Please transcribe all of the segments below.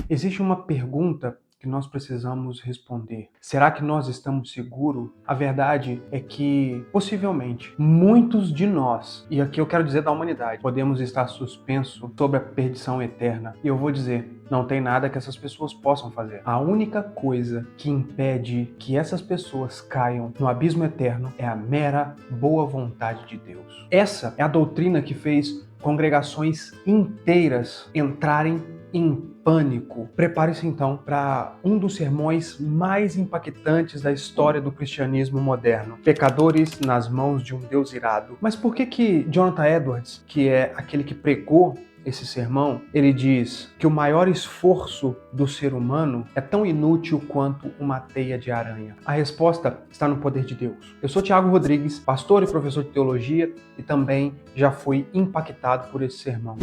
Existe uma pergunta que nós precisamos responder. Será que nós estamos seguros? A verdade é que, possivelmente, muitos de nós, e aqui eu quero dizer da humanidade, podemos estar suspensos sobre a perdição eterna. E eu vou dizer, não tem nada que essas pessoas possam fazer. A única coisa que impede que essas pessoas caiam no abismo eterno é a mera boa vontade de Deus. Essa é a doutrina que fez congregações inteiras entrarem em pânico. Prepare-se então para um dos sermões mais impactantes da história do cristianismo moderno. Pecadores nas mãos de um Deus irado. Mas por que Jonathan Edwards, que é aquele que pregou esse sermão, ele diz que o maior esforço do ser humano é tão inútil quanto uma teia de aranha? A resposta está no poder de Deus. Eu sou Thiago Rodrigues, pastor e professor de teologia, e também já fui impactado por esse sermão.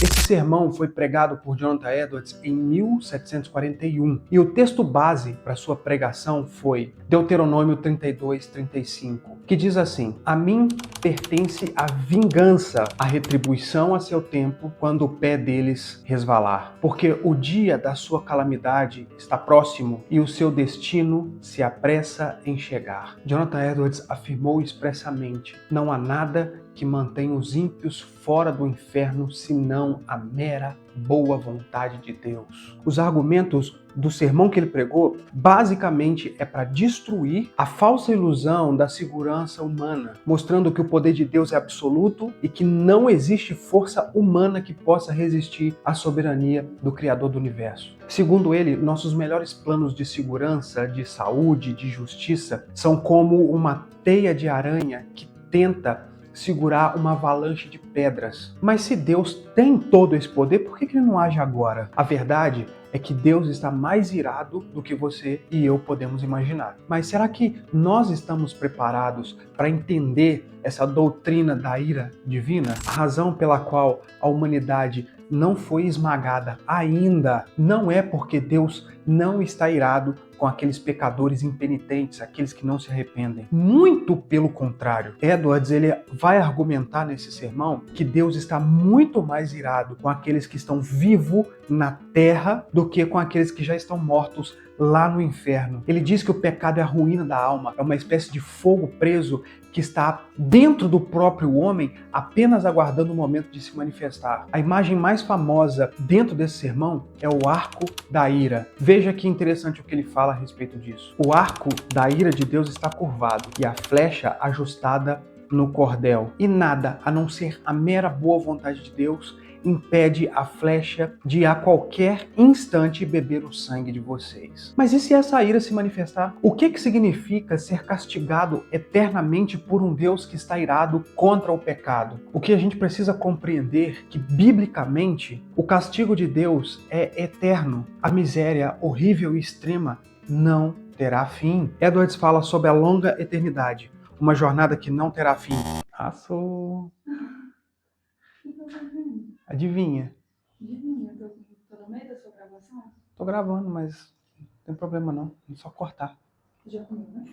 Esse sermão foi pregado por Jonathan Edwards em 1741 e o texto base para sua pregação foi Deuteronômio 32:35, que diz assim: A mim pertence a vingança, a retribuição a seu tempo, quando o pé deles resvalar. Porque o dia da sua calamidade está próximo e o seu destino se apressa em chegar. Jonathan Edwards afirmou expressamente: não há nada que mantém os ímpios fora do inferno, senão a mera boa vontade de Deus. Os argumentos do sermão que ele pregou, basicamente, é para destruir a falsa ilusão da segurança humana, mostrando que o poder de Deus é absoluto e que não existe força humana que possa resistir à soberania do Criador do universo. Segundo ele, nossos melhores planos de segurança, de saúde, de justiça, são como uma teia de aranha que tenta segurar uma avalanche de pedras. Mas se Deus tem todo esse poder, por que ele não age agora? A verdade é que Deus está mais irado do que você e eu podemos imaginar. Mas será que nós estamos preparados para entender essa doutrina da ira divina? A razão pela qual a humanidade não foi esmagada ainda não é porque Deus não está irado com aqueles pecadores impenitentes, aqueles que não se arrependem. Muito pelo contrário. Edwards, ele vai argumentar nesse sermão que Deus está muito mais irado com aqueles que estão vivos na terra do que com aqueles que já estão mortos lá no inferno. Ele diz que o pecado é a ruína da alma, é uma espécie de fogo preso que está dentro do próprio homem, apenas aguardando o momento de se manifestar. A imagem mais famosa dentro desse sermão é o arco da ira. Veja que interessante o que ele fala a respeito disso. O arco da ira de Deus está curvado e a flecha ajustada no cordel. E nada, a não ser a mera boa vontade de Deus, impede a flecha de a qualquer instante beber o sangue de vocês. Mas e se essa ira se manifestar? O que significa ser castigado eternamente por um Deus que está irado contra o pecado? O que a gente precisa compreender é que, biblicamente, o castigo de Deus é eterno. A miséria horrível e extrema não terá fim. Edwards fala sobre a longa eternidade, uma jornada que não terá fim. Adivinha? Tô no meio da sua gravação? Tô gravando, mas não tem problema não. É só cortar. Já comeu, né?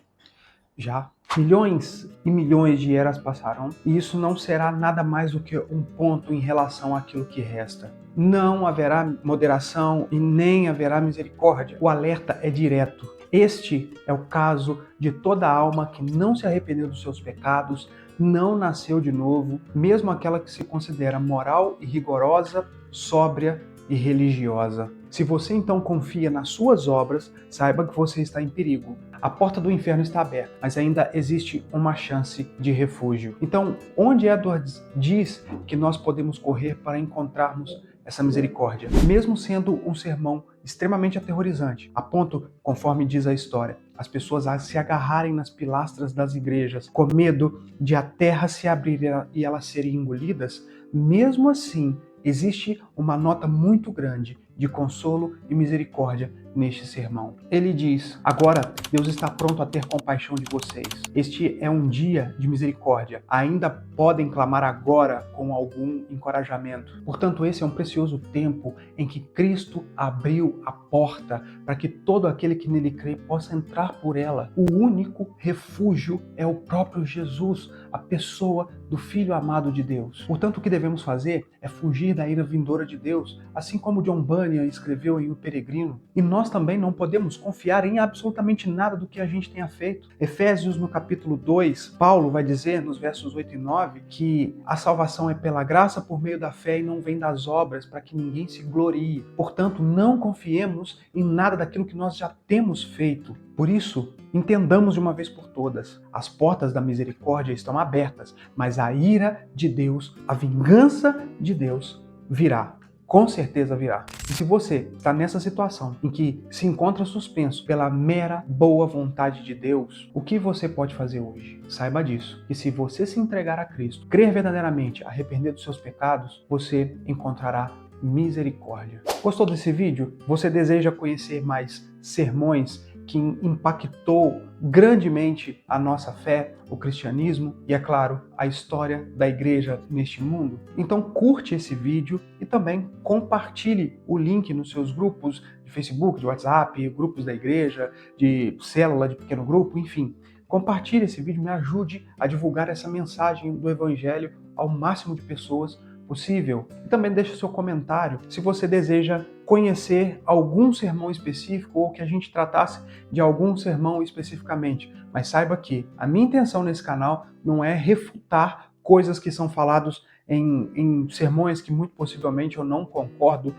Já. Milhões e milhões de eras passarão e isso não será nada mais do que um ponto em relação àquilo que resta. Não haverá moderação e nem haverá misericórdia. O alerta é direto. Este é o caso de toda alma que não se arrependeu dos seus pecados, não nasceu de novo, mesmo aquela que se considera moral e rigorosa, sóbria e religiosa. Se você então confia nas suas obras, saiba que você está em perigo. A porta do inferno está aberta, mas ainda existe uma chance de refúgio. Então, onde Edwards diz que nós podemos correr para encontrarmos essa misericórdia? Mesmo sendo um sermão extremamente aterrorizante, a ponto, conforme diz a história, as pessoas a se agarrarem nas pilastras das igrejas, com medo de a terra se abrir e elas serem engolidas, mesmo assim, existe uma nota muito grande de consolo e misericórdia neste sermão. Ele diz: agora Deus está pronto a ter compaixão de vocês. Este é um dia de misericórdia. Ainda podem clamar agora com algum encorajamento. Portanto, esse é um precioso tempo em que Cristo abriu a porta para que todo aquele que nele crê possa entrar por ela. O único refúgio é o próprio Jesus, a pessoa do Filho amado de Deus. Portanto, o que devemos fazer é fugir da ira vindoura de Deus, assim como John Bunyan escreveu em O Peregrino. E nós também não podemos confiar em absolutamente nada do que a gente tenha feito. Efésios, no capítulo 2, Paulo vai dizer, nos versos 8 e 9, que a salvação é pela graça por meio da fé e não vem das obras, para que ninguém se glorie. Portanto, não confiemos em nada daquilo que nós já temos feito. Por isso, entendamos de uma vez por todas, as portas da misericórdia estão abertas, mas a ira de Deus, a vingança de Deus virá. Com certeza virá. E se você está nessa situação em que se encontra suspenso pela mera boa vontade de Deus, o que você pode fazer hoje? Saiba disso, que se você se entregar a Cristo, crer verdadeiramente, arrepender dos seus pecados, você encontrará misericórdia. Gostou desse vídeo? Você deseja conhecer mais sermões que impactou grandemente a nossa fé, o cristianismo e, é claro, a história da igreja neste mundo? Então curte esse vídeo e também compartilhe o link nos seus grupos de Facebook, de WhatsApp, grupos da igreja, de célula, de pequeno grupo, enfim. Compartilhe esse vídeo, me ajude a divulgar essa mensagem do Evangelho ao máximo de pessoas possível. E também deixe seu comentário se você deseja conhecer algum sermão específico ou que a gente tratasse de algum sermão especificamente. Mas saiba que a minha intenção nesse canal não é refutar coisas que são faladas em sermões que muito possivelmente eu não concordo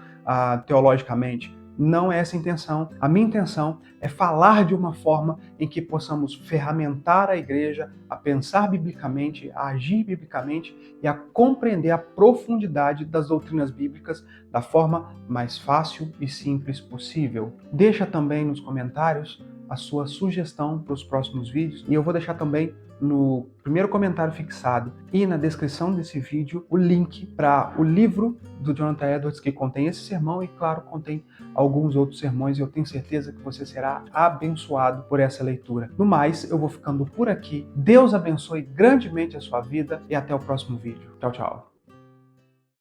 teologicamente. Não é essa a intenção. A minha intenção é falar de uma forma em que possamos ferramentar a igreja a pensar biblicamente, a agir biblicamente e a compreender a profundidade das doutrinas bíblicas da forma mais fácil e simples possível. Deixa também nos comentários a sua sugestão para os próximos vídeos e eu vou deixar também no primeiro comentário fixado e na descrição desse vídeo o link para o livro do Jonathan Edwards que contém esse sermão e, claro, contém alguns outros sermões e eu tenho certeza que você será abençoado por essa leitura. No mais, eu vou ficando por aqui. Deus abençoe grandemente a sua vida e até o próximo vídeo. Tchau, tchau.